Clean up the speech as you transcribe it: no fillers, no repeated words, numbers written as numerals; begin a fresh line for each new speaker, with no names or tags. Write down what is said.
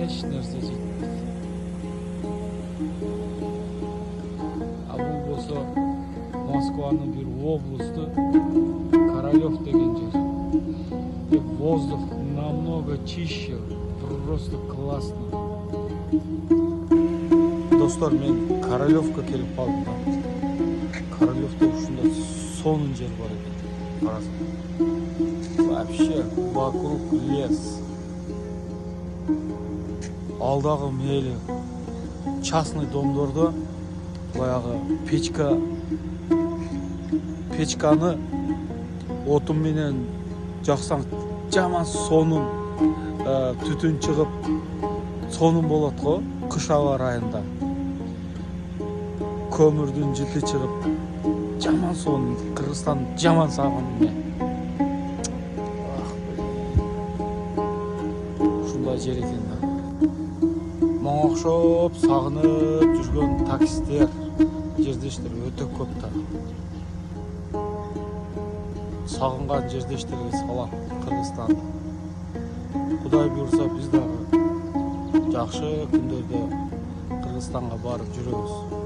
эч нерсе жетпейт. А бул болсо Москванын бир облусу Королёв деген жер. И воздух намного чище, просто классно. Достор, мен Королёвко келип калдым. Королёвдо ушундай сонун жер бар экен. Карасаң. Вообще вокруг лес. Алдагы мели частный домдордо баягы печканы отун менен жаксаң жаман сонун түтүн чыгып сонун болот го кыш аба ырайында. Көмүрдүн жыты чыгып жаман сонун. Кыргызстан жаман сагындым мен. Ушундай жер экен да. Мага окшоп сагынып жүргөн таксисттер, жердештер өтө көп да. Сагынган жердештерге салам Кыргызстанды. Кудай буйрса биз дагы жакшы күндөрдө Кыргызстанга барып жүрөбүз.